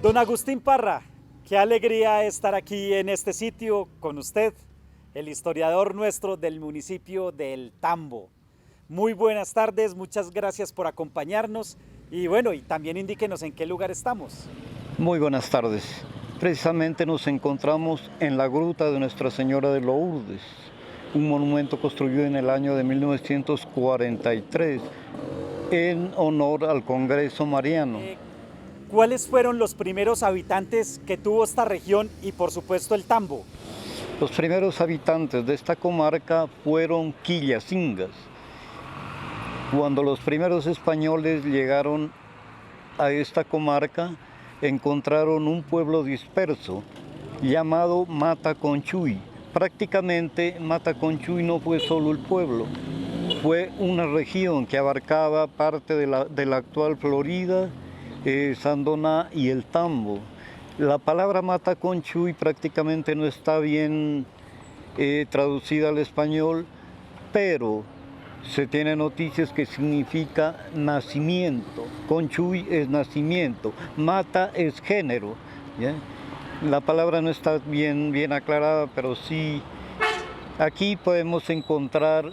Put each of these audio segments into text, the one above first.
Don Agustín Parra, qué alegría estar aquí en este sitio con usted, el historiador nuestro del municipio del Tambo. Muy buenas tardes, muchas gracias por acompañarnos y bueno, y también indíquenos en qué lugar estamos. Muy buenas tardes. Precisamente nos encontramos en la gruta de Nuestra Señora de Lourdes, un monumento construido en el año de 1943 en honor al Congreso Mariano. ¿Cuáles fueron los primeros habitantes que tuvo esta región y por supuesto el Tambo? Los primeros habitantes de esta comarca fueron quillacingas. Cuando los primeros españoles llegaron a esta comarca, encontraron un pueblo disperso llamado Mataconchuy. Prácticamente Mataconchuy no fue solo el pueblo, fue una región que abarcaba parte de la actual Florida, Sandoná y el Tambo. La palabra Mataconchuy prácticamente no está bien traducida al español, pero se tiene noticias que significa nacimiento. Conchuy es nacimiento, mata es género, ¿ya? La palabra no está bien aclarada, pero sí aquí podemos encontrar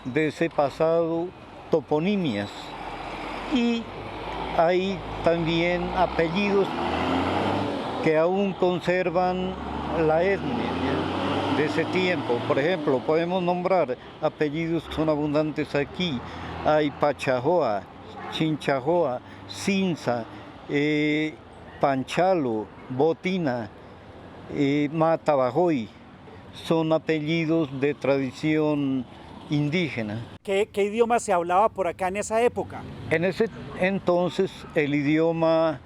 de ese pasado toponimias y hay también apellidos que aún conservan la etnia, ¿ya?, de ese tiempo. Por ejemplo, podemos nombrar apellidos que son abundantes aquí. Hay Pachajoa, Chinchajoa, Cinza, Panchalo, Botina, Matabajoy. Son apellidos de tradición indígena. ¿Qué idioma se hablaba por acá en esa época? En ese entonces el idioma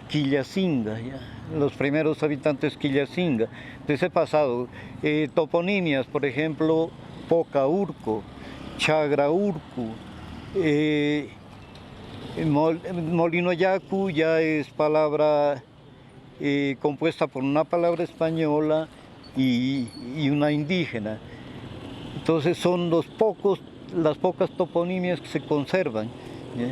quillacinga, ¿ya?, los primeros habitantes quillacinga, de ese pasado. Toponimias, por ejemplo, Pocaurco, Chagraurcu, Molinoyacu ya es palabra compuesta por una palabra española y una indígena. Entonces son las pocas toponimias que se conservan, ¿ya?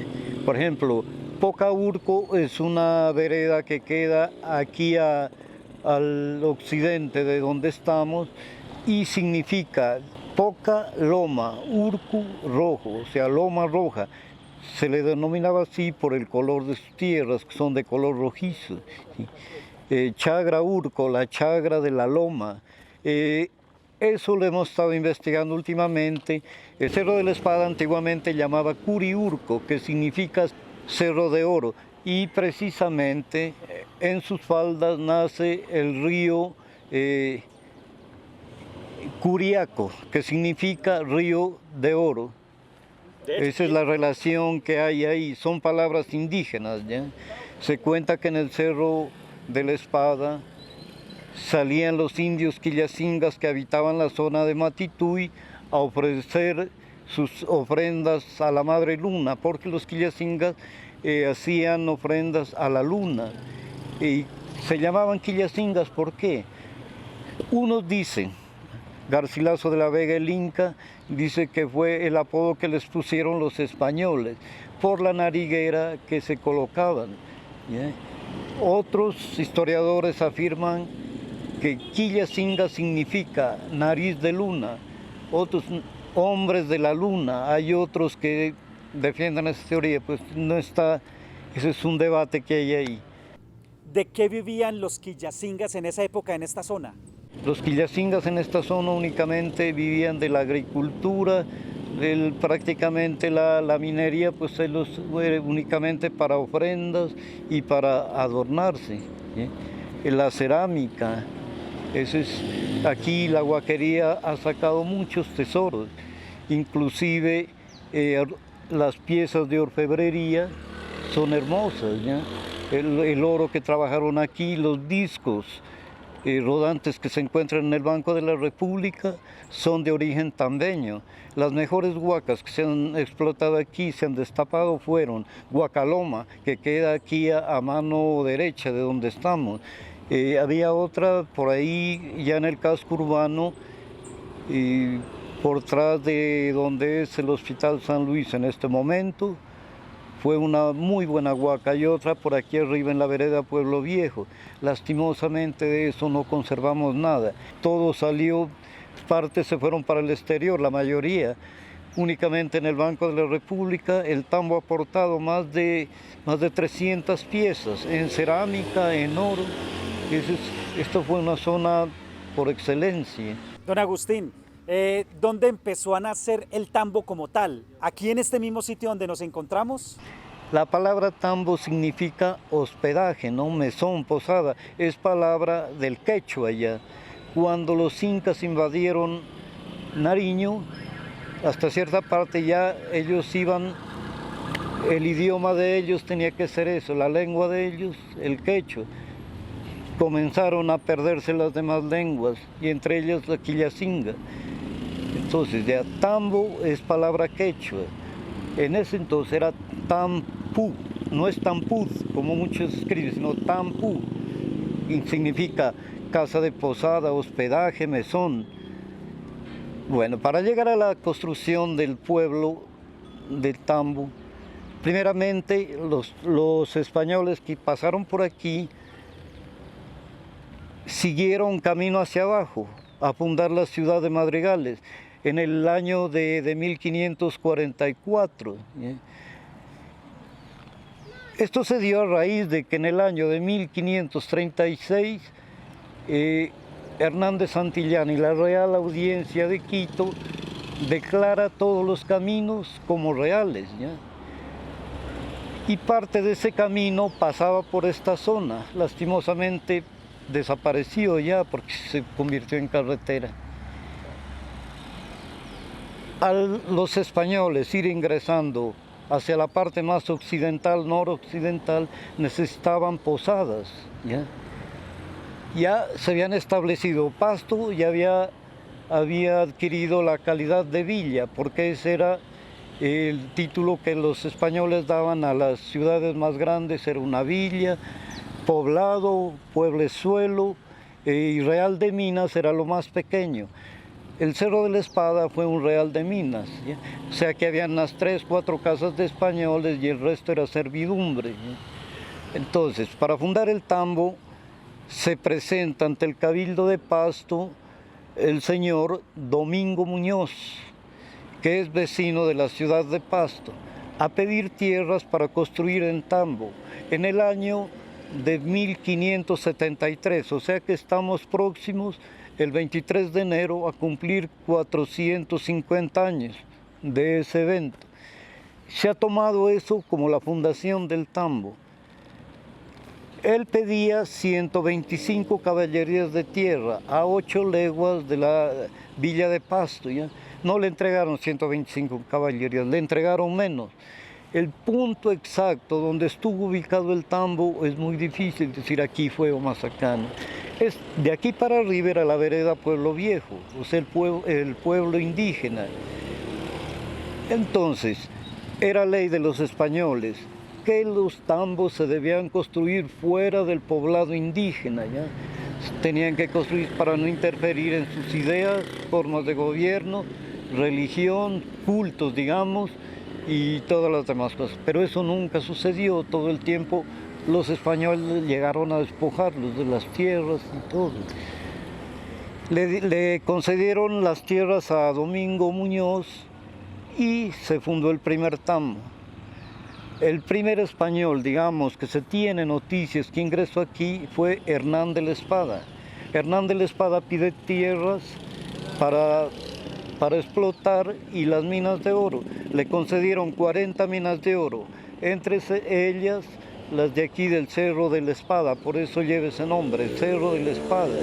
Por ejemplo, Pocaurco es una vereda que queda aquí al occidente de donde estamos y significa poca loma, urcu rojo, o sea, loma roja. Se le denominaba así por el color de sus tierras, que son de color rojizo, ¿sí? Chagra urco, la chagra de la loma. Eso lo hemos estado investigando últimamente. El Cerro de la Espada antiguamente llamaba Curiurco, que significa Cerro de Oro, y precisamente en sus faldas nace el río Curiaco, que significa río de oro. Esa es la relación que hay ahí, son palabras indígenas, ¿ya? Se cuenta que en el Cerro de la Espada salían los indios quillacingas que habitaban la zona de Matituy a ofrecer sus ofrendas a la Madre Luna, porque los quillacingas hacían ofrendas a la luna. Y se llamaban quillacingas, ¿por qué? Unos dicen, Garcilaso de la Vega el Inca dice que fue el apodo que les pusieron los españoles por la nariguera que se colocaban, ¿ya? Otros historiadores afirman que quillacinga significa nariz de luna, otros hombres de la luna. Hay otros que defienden esa teoría, pues no está, ese es un debate que hay ahí. ¿De qué vivían los quillacingas en esa época en esta zona? Los quillacingas en esta zona únicamente vivían de la agricultura, prácticamente la minería, pues se los únicamente para ofrendas y para adornarse, ¿sí? La cerámica, aquí la huaquería ha sacado muchos tesoros, inclusive las piezas de orfebrería son hermosas, ¿ya? El oro que trabajaron aquí, los discos rodantes que se encuentran en el Banco de la República son de origen tambeño. Las mejores huacas que se han explotado aquí, se han destapado, fueron Huacaloma, que queda aquí a mano derecha de donde estamos. Había otra por ahí ya en el casco urbano, por detrás de donde es el Hospital San Luis en este momento. Fue una muy buena huaca y otra por aquí arriba en la vereda Pueblo Viejo. Lastimosamente de eso no conservamos nada. Todo salió, partes se fueron para el exterior, la mayoría. Únicamente en el Banco de la República el tambo ha aportado más de 300 piezas en cerámica, en oro. Esto fue una zona por excelencia. Don Agustín, ¿dónde empezó a nacer el tambo como tal? ¿Aquí en este mismo sitio donde nos encontramos? La palabra tambo significa hospedaje, ¿no? Mesón, posada, es palabra del quechua ya. Cuando los incas invadieron Nariño, hasta cierta parte ya ellos iban, el idioma de ellos tenía que ser eso, la lengua de ellos, el quechua. Comenzaron a perderse las demás lenguas y entre ellas la quillacinga. Entonces ya tambo es palabra quechua. En ese entonces era tampú, no es tampud como muchos escriben, sino tampú. Y significa casa de posada, hospedaje, mesón. Bueno, para llegar a la construcción del pueblo del Tambo, primeramente los españoles que pasaron por aquí siguieron camino hacia abajo a fundar la ciudad de Madrigales en el año de 1544. Esto se dio a raíz de que en el año de 1536 Hernández Santillán y la Real Audiencia de Quito declara todos los caminos como reales, ¿ya? Y parte de ese camino pasaba por esta zona, lastimosamente desapareció ya porque se convirtió en carretera. Los españoles ir ingresando hacia la parte más occidental, noroccidental, necesitaban posadas, ¿ya? Ya se habían establecido, Pasto ya había adquirido la calidad de villa, porque ese era el título que los españoles daban a las ciudades más grandes, era una villa, poblado, pueblezuelo, y Real de Minas era lo más pequeño. El Cerro de la Espada fue un Real de Minas, ¿ya? O sea que habían unas 3, 4 casas de españoles y el resto era servidumbre, ¿ya? Entonces, para fundar el Tambo, se presenta ante el Cabildo de Pasto el señor Domingo Muñoz, que es vecino de la ciudad de Pasto, a pedir tierras para construir en Tambo en el año de 1573, o sea que estamos próximos el 23 de enero a cumplir 450 años de ese evento. Se ha tomado eso como la fundación del Tambo. Él pedía 125 caballerías de tierra a 8 leguas de la villa de Pasto, ¿ya? No le entregaron 125 caballerías, le entregaron menos. El punto exacto donde estuvo ubicado el Tambo es muy difícil decir aquí fue o más acá, ¿no? Es de aquí para arriba era la vereda Pueblo Viejo, o sea, el pueblo indígena. Entonces, era ley de los españoles que los tambos se debían construir fuera del poblado indígena, ¿ya? Tenían que construir para no interferir en sus ideas, formas de gobierno, religión, cultos, digamos, y todas las demás cosas. Pero eso nunca sucedió, todo el tiempo los españoles llegaron a despojarlos de las tierras y todo. Le concedieron las tierras a Domingo Muñoz y se fundó el primer Tambo. El primer español, digamos, que se tiene noticias que ingresó aquí fue Hernán de la Espada. Hernán de la Espada pide tierras para explotar y las minas de oro. Le concedieron 40 minas de oro, entre ellas las de aquí del Cerro de la Espada, por eso lleva ese nombre, el Cerro de la Espada.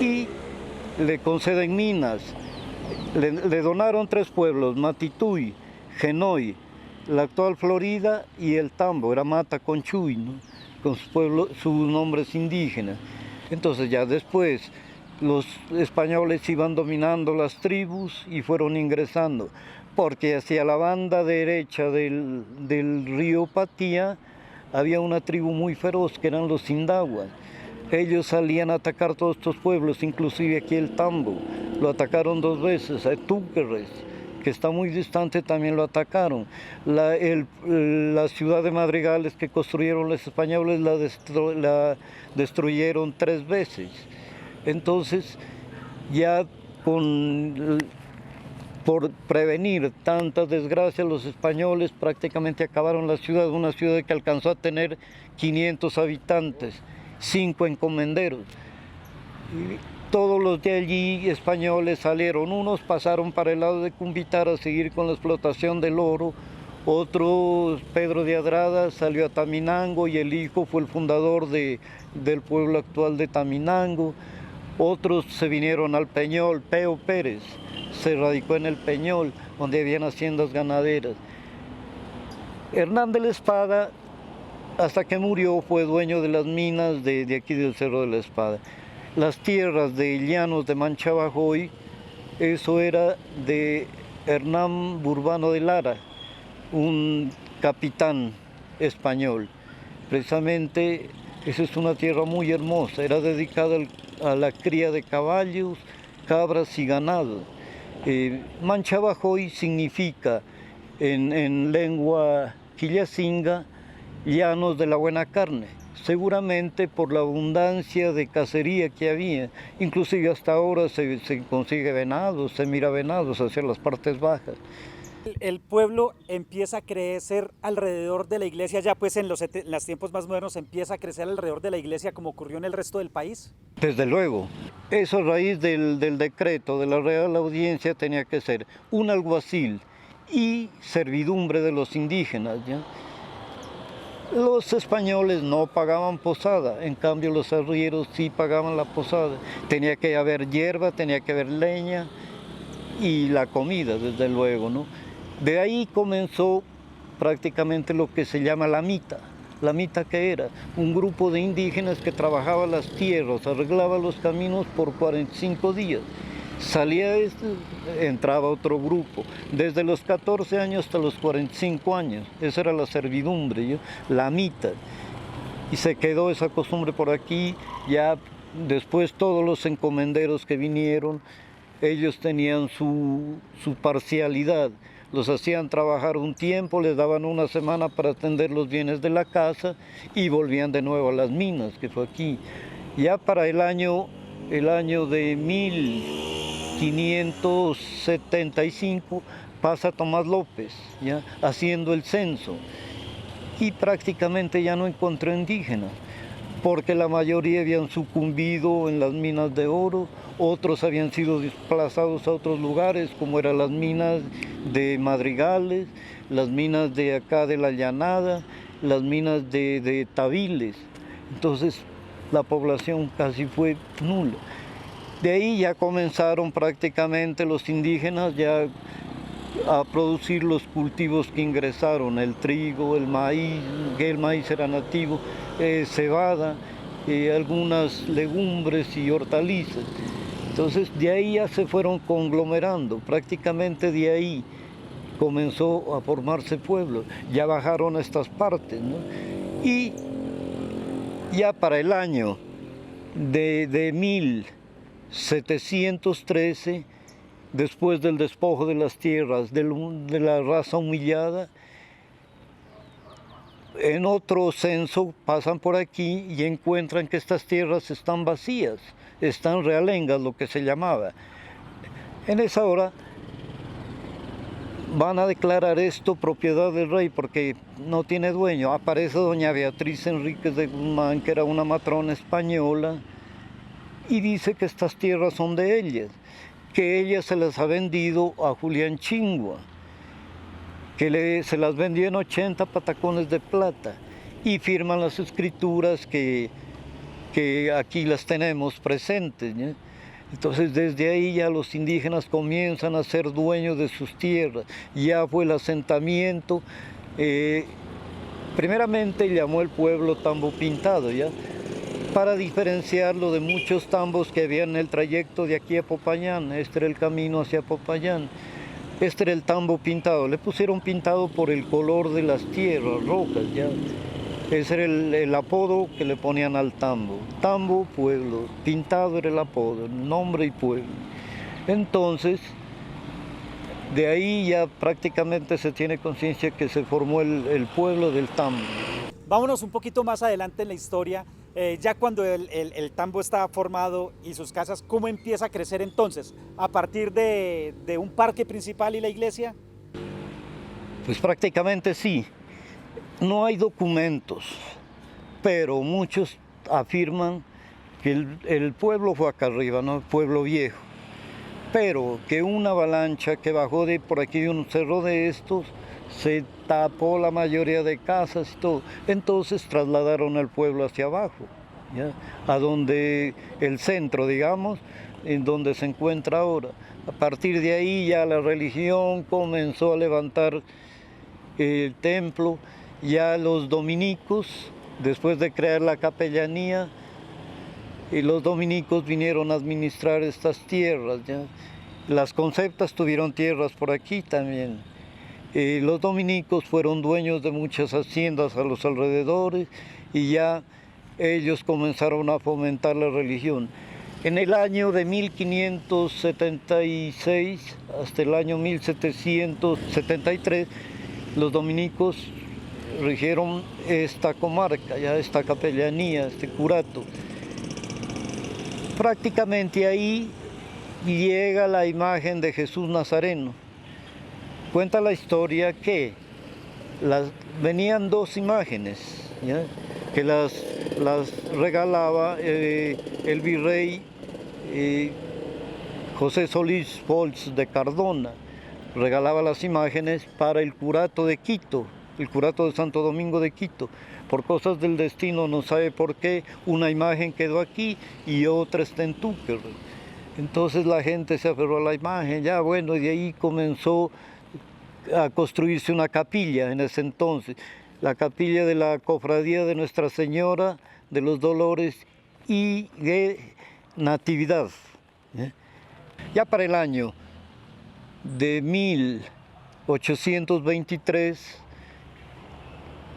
Y le conceden minas. Le donaron 3 pueblos, Matituy, Genoy, la actual Florida y el Tambo, era Mataconchuy, ¿no? Con sus nombres indígenas. Entonces ya después los españoles iban dominando las tribus y fueron ingresando, porque hacia la banda derecha del río Patía había una tribu muy feroz que eran los Indahuas. ellos salían a atacar todos estos pueblos, inclusive aquí el Tambo. Lo atacaron 2 veces, a Túquerres, que está muy distante, también lo atacaron. La ciudad de Madrigales que construyeron los españoles la destruyeron 3 veces. Entonces, ya por prevenir tantas desgracias, los españoles prácticamente acabaron la ciudad, una ciudad que alcanzó a tener 500 habitantes, 5 encomenderos. Y todos los de allí españoles salieron, unos pasaron para el lado de Cumbitar a seguir con la explotación del oro, otro, Pedro de Adrada, salió a Taminango y el hijo fue el fundador del pueblo actual de Taminango. Otros se vinieron al Peñol, Peo Pérez se radicó en el Peñol, donde habían haciendas ganaderas. Hernán de la Espada, hasta que murió, fue dueño de las minas de aquí del Cerro de la Espada. Las tierras de llanos de Manchabajoy, eso era de Hernán Burbano de Lara, un capitán español. Precisamente, esa es una tierra muy hermosa, era dedicada a la cría de caballos, cabras y ganado. Manchabajoy significa en lengua quillacinga llanos de la buena carne, seguramente por la abundancia de cacería que había. Inclusive hasta ahora se consigue venado, se mira venados hacia las partes bajas. El pueblo empieza a crecer alrededor de la iglesia, ya pues en los tiempos más modernos empieza a crecer alrededor de la iglesia como ocurrió en el resto del país. Desde luego, eso a raíz del decreto de la Real Audiencia tenía que ser un alguacil y servidumbre de los indígenas, ¿ya? Los españoles no pagaban posada, en cambio los arrieros sí pagaban la posada. Tenía que haber hierba, tenía que haber leña y la comida, desde luego, ¿no? De ahí comenzó prácticamente lo que se llama la mita. La mita, que era un grupo de indígenas que trabajaba las tierras, arreglaba los caminos por 45 días. Salía entraba otro grupo, desde los 14 años hasta los 45 años. Esa era la servidumbre, ¿yo? La mita. Y se quedó esa costumbre por aquí. Ya después todos los encomenderos que vinieron, ellos tenían su parcialidad. Los hacían trabajar un tiempo, les daban una semana para atender los bienes de la casa y volvían de nuevo a las minas, que fue aquí. Ya para el año de 1575 pasa Tomás López, ¿ya? Haciendo el censo, y prácticamente ya no encontró indígenas, porque la mayoría habían sucumbido en las minas de oro, otros habían sido desplazados a otros lugares, como eran las minas de Madrigales, las minas de acá de la Llanada, las minas de Tabiles. Entonces la población casi fue nula. De ahí ya comenzaron prácticamente los indígenas ya a producir los cultivos que ingresaron, el trigo, el maíz, que el maíz era nativo, cebada, algunas legumbres y hortalizas. Entonces de ahí ya se fueron conglomerando, prácticamente de ahí comenzó a formarse pueblo, ya bajaron a estas partes, ¿no? Y ya para el año de 1713, después del despojo de las tierras de la raza humillada, en otro censo pasan por aquí y encuentran que estas tierras están vacías, están realengas, lo que se llamaba. En esa hora van a declarar esto propiedad del rey porque no tiene dueño. Aparece doña Beatriz Enríquez de Guzmán, que era una matrona española, y dice que estas tierras son de ellas, que ella se las ha vendido a Julián Chingua, que se las vendió en 80 patacones de plata, y firman las escrituras que aquí las tenemos presentes, ¿no? Entonces desde ahí ya los indígenas comienzan a ser dueños de sus tierras, ya fue el asentamiento. Primeramente llamó el pueblo Tambo Pintado, ¿ya? Para diferenciarlo de muchos tambos que había en el trayecto de aquí a Popayán. Este era el camino hacia Popayán. Este era el Tambo Pintado. Le pusieron pintado por el color de las tierras rojas, ¿ya? Ese era el apodo que le ponían al tambo. Tambo, pueblo. Pintado era el apodo, nombre y pueblo. Entonces, de ahí ya prácticamente se tiene conciencia que se formó el pueblo del tambo. Vámonos un poquito más adelante en la historia, ya cuando el tambo está formado y sus casas, ¿cómo empieza a crecer entonces? ¿A partir de un parque principal y la iglesia? Pues prácticamente sí. No hay documentos, pero muchos afirman que el pueblo fue acá arriba, ¿no? El pueblo viejo. Pero que una avalancha que bajó de por aquí de un cerro de estos se tapó la mayoría de casas y todo. Entonces trasladaron al pueblo hacia abajo, ¿ya? A donde el centro, digamos, en donde se encuentra ahora. A partir de ahí ya la religión comenzó a levantar el templo. Ya los dominicos, después de crear la capellanía, los dominicos vinieron a administrar estas tierras, ¿ya? Las conceptas tuvieron tierras por aquí también. Los dominicos fueron dueños de muchas haciendas a los alrededores y ya ellos comenzaron a fomentar la religión. En el año de 1576 hasta el año 1773, los dominicos rigieron esta comarca, ya esta capellanía, este curato. Prácticamente ahí llega la imagen de Jesús Nazareno. Cuenta la historia que venían dos imágenes, ¿ya? Que las regalaba el virrey José Solís Pons de Cardona. Regalaba las imágenes para el curato de Quito, el curato de Santo Domingo de Quito. Por cosas del destino, no sabe por qué, una imagen quedó aquí y otra está en Túquer. Entonces la gente se aferró a la imagen, ya bueno, y de ahí comenzó a construirse una capilla en ese entonces, la capilla de la Cofradía de Nuestra Señora de los Dolores y de Natividad. Ya para el año de 1823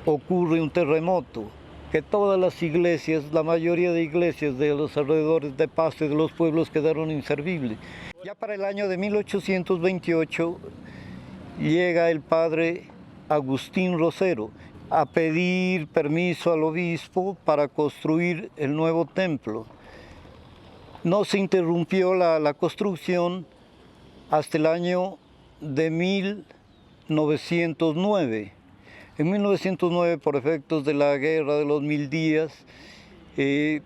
ocurre un terremoto, que todas las iglesias, la mayoría de iglesias de los alrededores de Pasto y de los pueblos quedaron inservibles. Ya para el año de 1828 llega el padre Agustín Rosero a pedir permiso al obispo para construir el nuevo templo. No se interrumpió la construcción hasta el año de 1909. En 1909, por efectos de la Guerra de los 1000 días,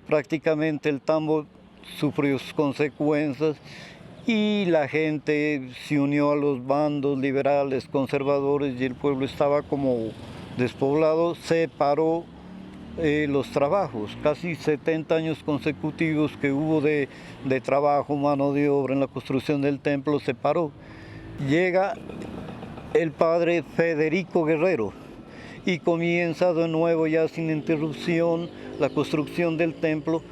prácticamente el tambo sufrió sus consecuencias y la gente se unió a los bandos liberales, conservadores, y el pueblo estaba como despoblado. Se paró los trabajos, casi 70 años consecutivos que hubo de trabajo, mano de obra en la construcción del templo, se paró. Llega el padre Federico Guerrero y comienza de nuevo, ya sin interrupción, la construcción del templo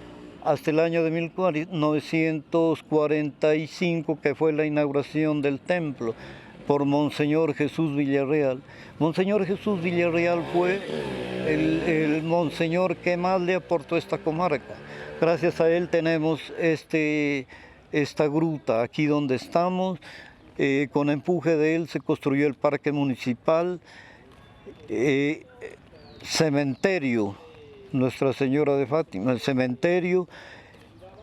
hasta el año de 1945, que fue la inauguración del templo por Monseñor Jesús Villarreal. Monseñor Jesús Villarreal fue el monseñor que más le aportó a esta comarca. Gracias a él tenemos esta gruta aquí donde estamos. Con empuje de él se construyó el parque municipal, cementerio Nuestra Señora de Fátima, el cementerio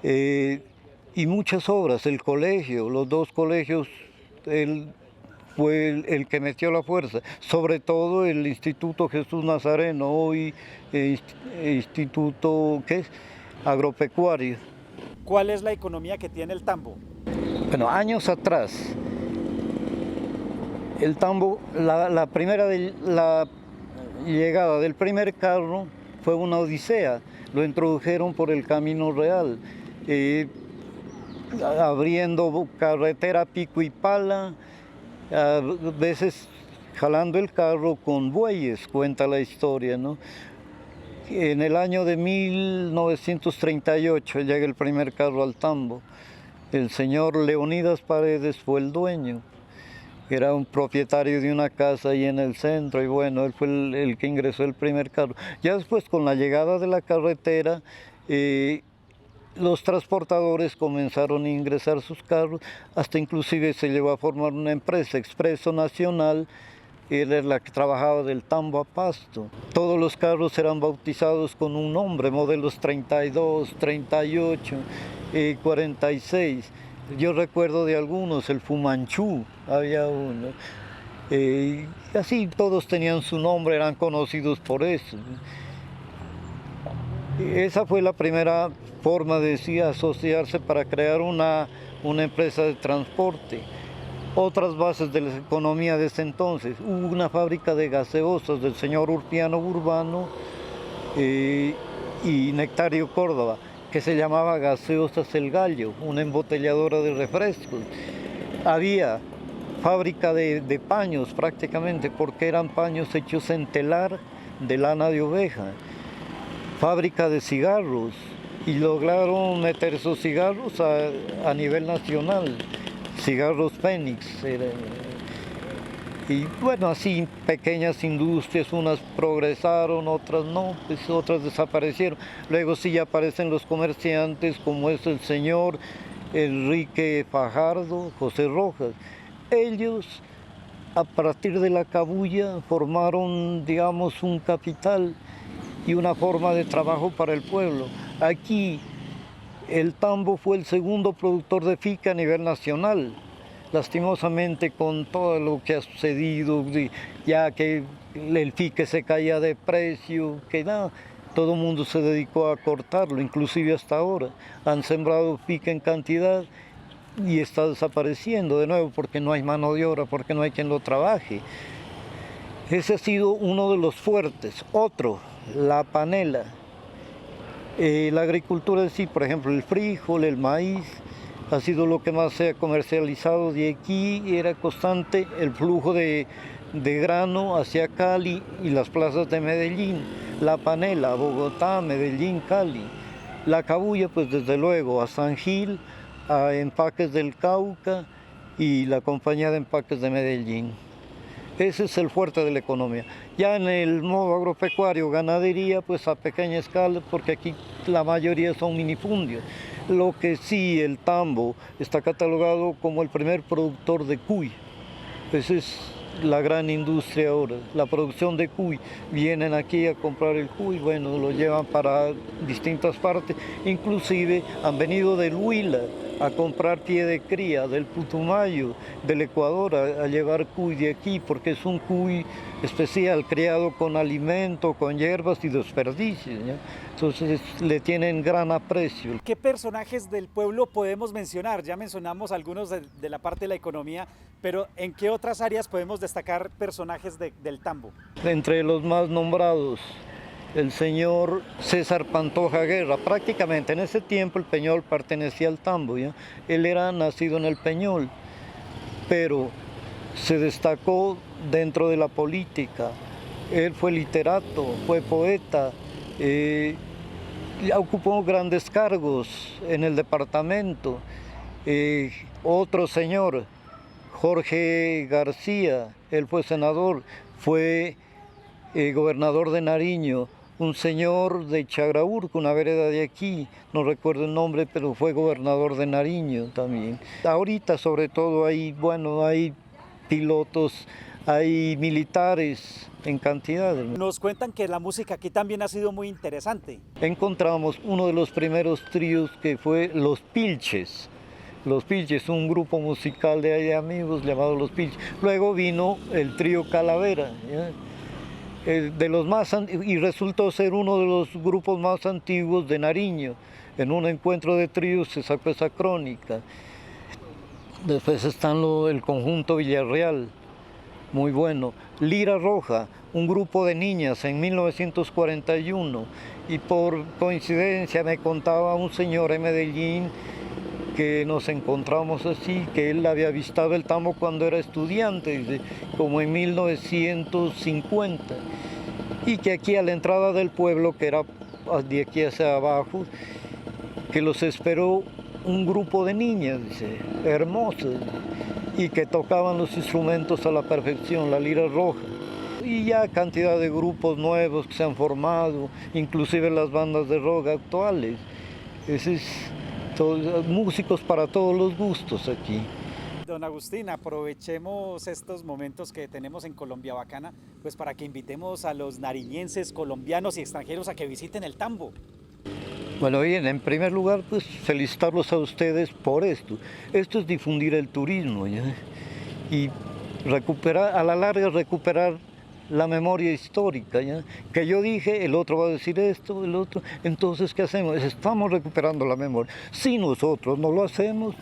y muchas obras, el colegio, los dos colegios. Él fue el que metió la fuerza, sobre todo el Instituto Jesús Nazareno, hoy Instituto Agropecuario. ¿Cuál es la economía que tiene el tambo? Bueno, años atrás, el tambo, la llegada del primer carro fue una odisea. Lo introdujeron por el Camino Real, abriendo carretera pico y pala, a veces jalando el carro con bueyes, cuenta la historia, ¿no? En el año de 1938 llega el primer carro al tambo. El señor Leonidas Paredes fue el dueño. era un propietario de una casa ahí en el centro y bueno, él fue el que ingresó el primer carro. Ya después con la llegada de la carretera, los transportadores comenzaron a ingresar sus carros, hasta inclusive se llegó a formar una empresa, Expreso Nacional, era la que trabajaba del Tambo a Pasto. Todos los carros eran bautizados con un nombre, modelos 32, 38, 46. Yo recuerdo de algunos, el Fumanchu, había uno. Así todos tenían su nombre, eran conocidos por eso. Esa fue la primera forma de asociarse para crear una empresa de transporte. Otras bases de la economía de ese entonces. Hubo una fábrica de gaseosas del señor Urpiano Urbano y Nectario Córdoba, que se llamaba Gaseosas El Gallo, una embotelladora de refrescos. Había fábrica de paños prácticamente, porque eran paños hechos en telar de lana de oveja. Fábrica de cigarros, y lograron meter esos cigarros a nivel nacional. Cigarros Fénix. Y bueno, así pequeñas industrias, unas progresaron, otras no, pues otras desaparecieron. Luego sí ya aparecen los comerciantes, como es el señor Enrique Fajardo, José Rojas. Ellos, a partir de la cabuya, formaron, digamos, un capital y una forma de trabajo para el pueblo. Aquí el Tambo fue el segundo productor de fica a nivel nacional. Lastimosamente, con todo lo que ha sucedido, ya que el fique se caía de precio, que nada, todo el mundo se dedicó a cortarlo, inclusive hasta ahora. Han sembrado fique en cantidad y está desapareciendo de nuevo porque no hay mano de obra, porque no hay quien lo trabaje. Ese ha sido uno de los fuertes. Otro, la panela. La agricultura en sí, por ejemplo, el frijol, el maíz, ha sido lo que más se ha comercializado de aquí. Era constante el flujo de grano hacia Cali y las plazas de Medellín. La panela, Bogotá, Medellín, Cali. La cabuya, pues desde luego, a San Gil, a Empaques del Cauca y la compañía de empaques de Medellín. Ese es el fuerte de la economía. Ya en el modo agropecuario, ganadería, pues a pequeña escala, porque aquí la mayoría son minifundios. Lo que sí, el Tambo está catalogado como el primer productor de cuy. Esa es la gran industria ahora, la producción de cuy. Vienen aquí a comprar el cuy, bueno, lo llevan para distintas partes. Inclusive han venido del Huila a comprar pie de cría, del Putumayo, del Ecuador, a llevar cuy de aquí, porque es un cuy especial, criado con alimento, con hierbas y desperdicios, ¿ya? Entonces le tienen gran aprecio. ¿Qué personajes del pueblo podemos mencionar? Ya mencionamos algunos de la parte de la economía, pero ¿en qué otras áreas podemos destacar personajes del Tambo? Entre los más nombrados, el señor César Pantoja Guerra. Prácticamente en ese tiempo el Peñol pertenecía al Tambo, ¿ya? Él era nacido en el Peñol, pero se destacó dentro de la política. Él fue literato, fue poeta, ocupó grandes cargos en el departamento. Otro señor, Jorge García, él fue senador, fue gobernador de Nariño. Un señor de Chagraurco, una vereda de aquí, no recuerdo el nombre, pero fue gobernador de Nariño también. Ahorita sobre todo hay pilotos, hay militares en cantidad. Nos cuentan que la música aquí también ha sido muy interesante. Encontramos uno de los primeros tríos que fue Los Pilches. Los Pilches, un grupo musical de amigos llamado Los Pilches. Luego vino el trío Calavera, ¿ya? Y resultó ser uno de los grupos más antiguos de Nariño. En un encuentro de tríos se sacó esa crónica. Después están el conjunto Villarreal, muy bueno. Lira Roja, un grupo de niñas en 1941. Y por coincidencia me contaba un señor en Medellín que nos encontramos así, que él había avistado el Tambo cuando era estudiante, como en 1950, y que aquí a la entrada del pueblo, que era de aquí hacia abajo, que los esperó un grupo de niñas, dice, hermosas, y que tocaban los instrumentos a la perfección, la lira roja. Y ya cantidad de grupos nuevos que se han formado, inclusive las bandas de rock actuales. Músicos para todos los gustos aquí. Don Agustín, aprovechemos estos momentos que tenemos en Colombia Bacana, pues para que invitemos a los nariñenses, colombianos y extranjeros a que visiten el Tambo. Bueno, bien, en primer lugar, pues felicitarlos a ustedes por esto. Esto es difundir el turismo, ¿ya? Y recuperar, a la larga, recuperar la memoria histórica, ¿ya? Que yo dije, el otro va a decir esto, el otro. Entonces, ¿qué hacemos? Estamos recuperando la memoria. Si nosotros no lo hacemos,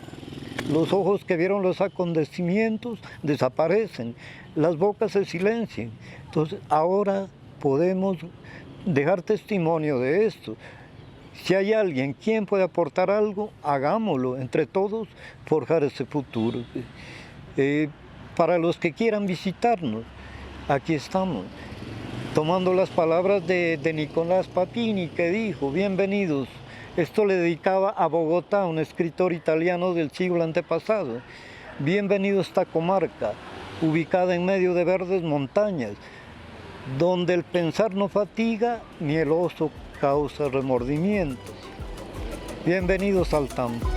los ojos que vieron los acontecimientos desaparecen, las bocas se silencian. Entonces, ahora podemos dejar testimonio de esto. Si hay alguien quien puede aportar algo, hagámoslo entre todos, forjar ese futuro. Para los que quieran visitarnos, aquí estamos, tomando las palabras de Nicolás Patini, que dijo: bienvenidos. Esto le dedicaba a Bogotá, un escritor italiano del siglo antepasado. Bienvenido a esta comarca, ubicada en medio de verdes montañas, donde el pensar no fatiga ni el oso causa remordimientos. Bienvenidos al Tambo.